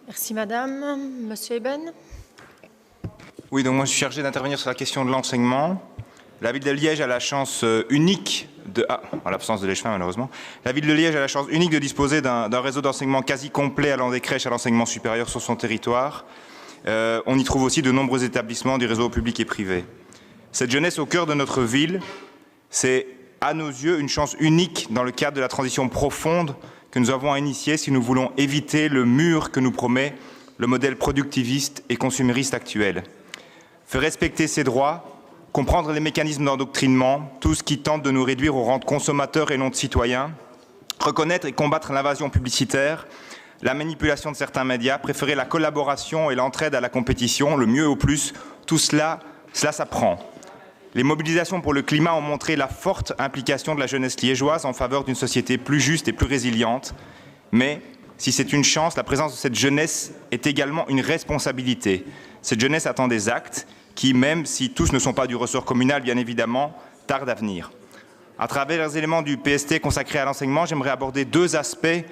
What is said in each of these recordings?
Merci Madame. Monsieur Eben. Oui, donc moi je suis chargé d'intervenir sur la question de l'enseignement. La ville de Liège a la chance unique de... en l'absence de l'échevin malheureusement. La ville de Liège a la chance unique de disposer d'un réseau d'enseignement quasi complet allant des crèches à l'enseignement supérieur sur son territoire. On y trouve aussi de nombreux établissements du réseau public et privé. Cette jeunesse au cœur de notre ville, c'est à nos yeux une chance unique dans le cadre de la transition profonde que nous avons à initier si nous voulons éviter le mur que nous promet le modèle productiviste et consumériste actuel. Faire respecter ses droits, comprendre les mécanismes d'endoctrinement, tout ce qui tente de nous réduire au rang de consommateurs et non de citoyens, reconnaître et combattre l'invasion publicitaire, la manipulation de certains médias, préférer la collaboration et l'entraide à la compétition, le mieux au plus, tout cela s'apprend. Les mobilisations pour le climat ont montré la forte implication de la jeunesse liégeoise en faveur d'une société plus juste et plus résiliente. Mais si c'est une chance, la présence de cette jeunesse est également une responsabilité. Cette jeunesse attend des actes qui, même si tous ne sont pas du ressort communal, bien évidemment, tardent à venir. À travers les éléments du PST consacrés à l'enseignement, j'aimerais aborder deux aspects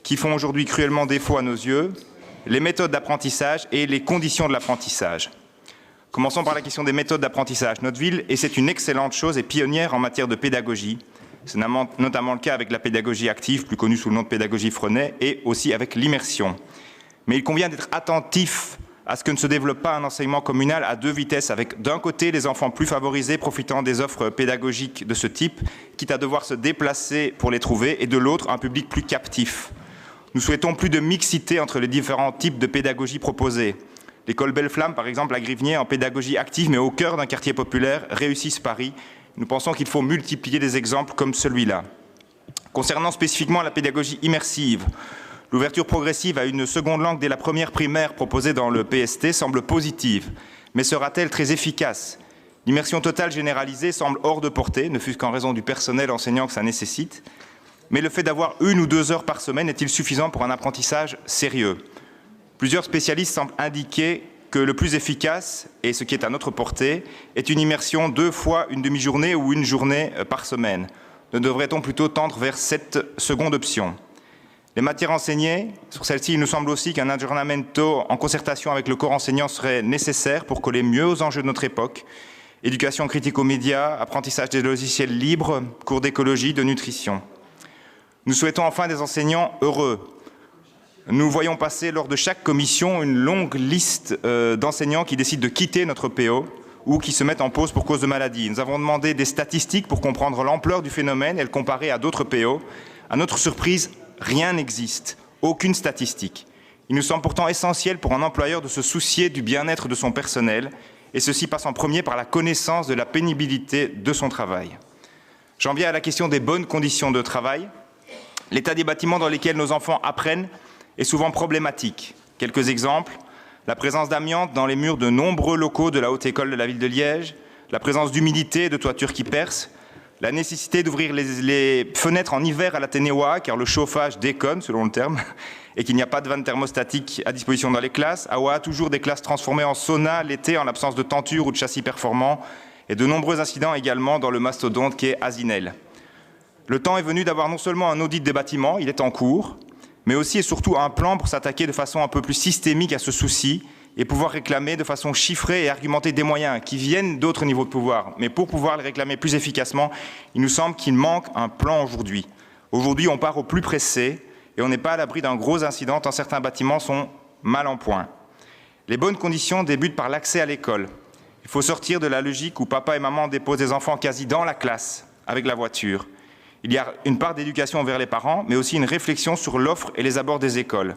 qui font aujourd'hui cruellement défaut à nos yeux, les méthodes d'apprentissage et les conditions de l'apprentissage. Commençons par la question des méthodes d'apprentissage. Notre ville, et c'est une excellente chose, est pionnière en matière de pédagogie. C'est notamment le cas avec la pédagogie active, plus connue sous le nom de pédagogie Freinet, et aussi avec l'immersion. Mais il convient d'être attentif à ce que ne se développe pas un enseignement communal à deux vitesses, avec d'un côté les enfants plus favorisés profitant des offres pédagogiques de ce type, quitte à devoir se déplacer pour les trouver, et de l'autre un public plus captif. Nous souhaitons plus de mixité entre les différents types de pédagogie proposés. L'école Belle-Flamme, par exemple, à Grivnier, en pédagogie active, mais au cœur d'un quartier populaire, réussissent Paris. Nous pensons qu'il faut multiplier des exemples comme celui-là. Concernant spécifiquement la pédagogie immersive, l'ouverture progressive à une seconde langue dès la première primaire proposée dans le PST semble positive, mais sera-t-elle très efficace? L'immersion totale généralisée semble hors de portée, ne fût-ce qu'en raison du personnel enseignant que ça nécessite. Mais le fait d'avoir 1 ou 2 heures par semaine est-il suffisant pour un apprentissage sérieux? Plusieurs spécialistes semblent indiquer que le plus efficace, et ce qui est à notre portée, est une immersion 2 fois une demi-journée ou une journée par semaine. Ne devrait-on plutôt tendre vers cette seconde option? Les matières enseignées, sur celles-ci, il nous semble aussi qu'un aggiornamento en concertation avec le corps enseignant serait nécessaire pour coller mieux aux enjeux de notre époque. Éducation critique aux médias, apprentissage des logiciels libres, cours d'écologie, de nutrition. Nous souhaitons enfin des enseignants heureux. Nous voyons passer lors de chaque commission une longue liste d'enseignants qui décident de quitter notre PO ou qui se mettent en pause pour cause de maladie. Nous avons demandé des statistiques pour comprendre l'ampleur du phénomène et le comparer à d'autres PO. À notre surprise, rien n'existe, aucune statistique. Il nous semble pourtant essentiel pour un employeur de se soucier du bien-être de son personnel, et ceci passe en premier par la connaissance de la pénibilité de son travail. J'en viens à la question des bonnes conditions de travail. L'état des bâtiments dans lesquels nos enfants apprennent est souvent problématique. Quelques exemples: la présence d'amiante dans les murs de nombreux locaux de la haute école de la ville de Liège, la présence d'humidité et de toitures qui percent, la nécessité d'ouvrir les fenêtres en hiver à l'Athénéois, car le chauffage déconne, selon le terme, et qu'il n'y a pas de vanne thermostatique à disposition dans les classes. À Oa, toujours des classes transformées en sauna l'été en l'absence de tenture ou de châssis performants, et de nombreux incidents également dans le mastodonte qui est Asinel. Le temps est venu d'avoir non seulement un audit des bâtiments, il est en cours, mais aussi et surtout un plan pour s'attaquer de façon un peu plus systémique à ce souci et pouvoir réclamer de façon chiffrée et argumentée des moyens qui viennent d'autres niveaux de pouvoir. Mais pour pouvoir les réclamer plus efficacement, il nous semble qu'il manque un plan aujourd'hui. Aujourd'hui, on part au plus pressé et on n'est pas à l'abri d'un gros incident tant certains bâtiments sont mal en point. Les bonnes conditions débutent par l'accès à l'école. Il faut sortir de la logique où papa et maman déposent des enfants quasi dans la classe avec la voiture. Il y a une part d'éducation envers les parents, mais aussi une réflexion sur l'offre et les abords des écoles.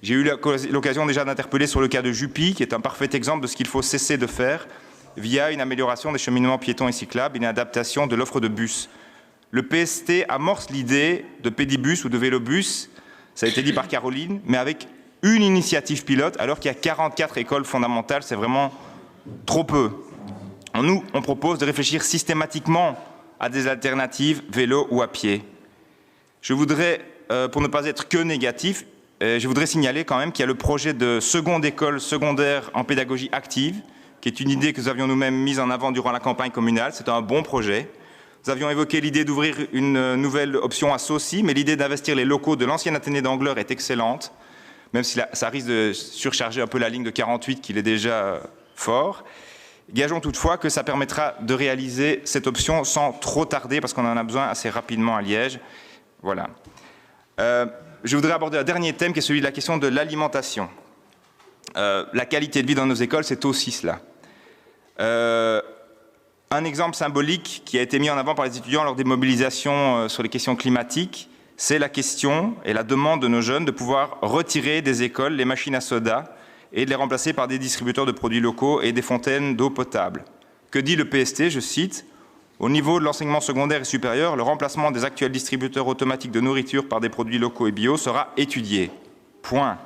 J'ai eu l'occasion déjà d'interpeller sur le cas de Jupy, qui est un parfait exemple de ce qu'il faut cesser de faire via une amélioration des cheminements piétons et cyclables et une adaptation de l'offre de bus. Le PST amorce l'idée de pédibus ou de vélobus, ça a été dit par Caroline, mais avec une initiative pilote, alors qu'il y a 44 écoles fondamentales, c'est vraiment trop peu. Nous, on propose de réfléchir systématiquement à des alternatives vélo ou à pied. Je voudrais, pour ne pas être que négatif, je voudrais signaler quand même qu'il y a le projet de seconde école secondaire en pédagogie active, qui est une idée que nous avions nous-mêmes mise en avant durant la campagne communale. C'est un bon projet. Nous avions évoqué l'idée d'ouvrir une nouvelle option à Saucy, mais l'idée d'investir les locaux de l'ancien Athénée d'Angleur est excellente. même si ça risque de surcharger un peu la ligne de 48 qu'il est déjà fort. Gageons toutefois que ça permettra de réaliser cette option sans trop tarder, parce qu'on en a besoin assez rapidement à Liège. Voilà. Je voudrais aborder un dernier thème qui est celui de la question de l'alimentation. La qualité de vie dans nos écoles, c'est aussi cela. Un exemple symbolique qui a été mis en avant par les étudiants lors des mobilisations sur les questions climatiques, c'est la question et la demande de nos jeunes de pouvoir retirer des écoles les machines à soda et de les remplacer par des distributeurs de produits locaux et des fontaines d'eau potable. Que dit le PST? Je cite: au niveau de l'enseignement secondaire et supérieur, le remplacement des actuels distributeurs automatiques de nourriture par des produits locaux et bio sera étudié. Point.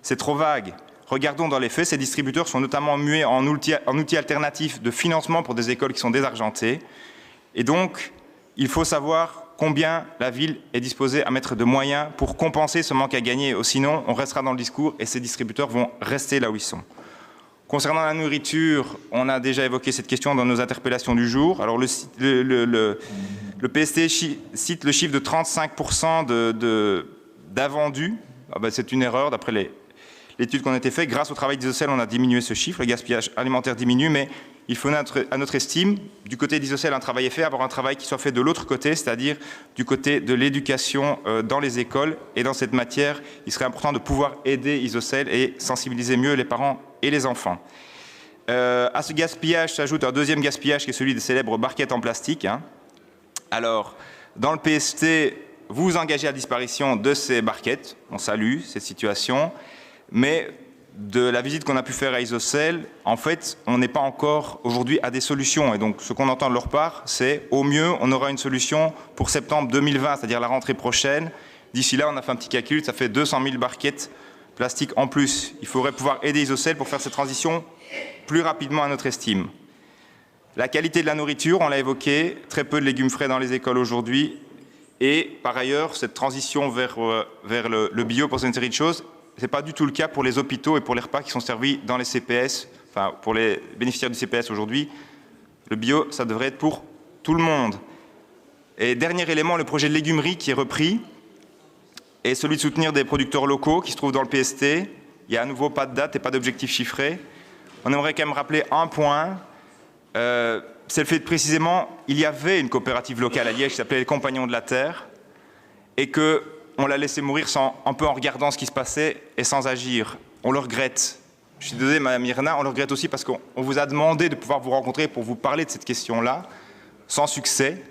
C'est trop vague. Regardons dans les faits, ces distributeurs sont notamment mués en outils alternatifs de financement pour des écoles qui sont désargentées. Et donc, il faut savoir combien la ville est disposée à mettre de moyens pour compenser ce manque à gagner. Sinon, on restera dans le discours et ces distributeurs vont rester là où ils sont. Concernant la nourriture, on a déjà évoqué cette question dans nos interpellations du jour. Alors, le PST cite le chiffre de 35% d'invendus. C'est une erreur d'après l'étude qu'on a été faite. Grâce au travail d'Isocèle, on a diminué ce chiffre. Le gaspillage alimentaire diminue, mais il faut, à notre estime, du côté d'Isocèle, un travail est fait, avoir un travail qui soit fait de l'autre côté, c'est-à-dire du côté de l'éducation dans les écoles. Et dans cette matière, il serait important de pouvoir aider Isocèle et sensibiliser mieux les parents et les enfants. À ce gaspillage s'ajoute un deuxième gaspillage qui est celui des célèbres barquettes en plastique. Alors, dans le PST, vous vous engagez à la disparition de ces barquettes. On salue cette situation. Mais de la visite qu'on a pu faire à Isocèle, en fait, on n'est pas encore aujourd'hui à des solutions. Et donc, ce qu'on entend de leur part, c'est au mieux, on aura une solution pour septembre 2020, c'est-à-dire la rentrée prochaine. D'ici là, on a fait un petit calcul, ça fait 200 000 barquettes plastiques en plus. Il faudrait pouvoir aider Isocèle pour faire cette transition plus rapidement à notre estime. La qualité de la nourriture, on l'a évoqué, très peu de légumes frais dans les écoles aujourd'hui. Et par ailleurs, cette transition vers le bio pour une série de choses, ce n'est pas du tout le cas pour les hôpitaux et pour les repas qui sont servis dans les CPS, enfin pour les bénéficiaires du CPS aujourd'hui. Le bio, ça devrait être pour tout le monde. Et dernier élément, le projet de légumerie qui est repris est celui de soutenir des producteurs locaux qui se trouvent dans le PST. Il n'y a à nouveau pas de date et pas d'objectif chiffré. On aimerait quand même rappeler un point, c'est le fait que précisément, il y avait une coopérative locale à Liège qui s'appelait les Compagnons de la Terre et que on l'a laissé mourir un peu en regardant ce qui se passait et sans agir. On le regrette. Je suis désolé, Madame Irna, on le regrette aussi parce qu'on vous a demandé de pouvoir vous rencontrer pour vous parler de cette question-là, sans succès.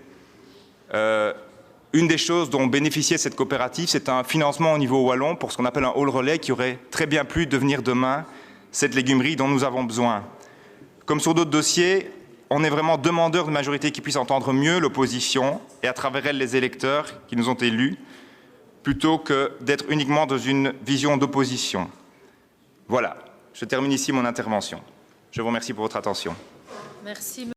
Une des choses dont bénéficiait cette coopérative, c'est un financement au niveau wallon pour ce qu'on appelle un hall relais qui aurait très bien pu devenir demain cette légumerie dont nous avons besoin. Comme sur d'autres dossiers, on est vraiment demandeur de majorité qui puisse entendre mieux l'opposition et à travers elle les électeurs qui nous ont élus, plutôt que d'être uniquement dans une vision d'opposition. Voilà, je termine ici mon intervention. Je vous remercie pour votre attention. Merci.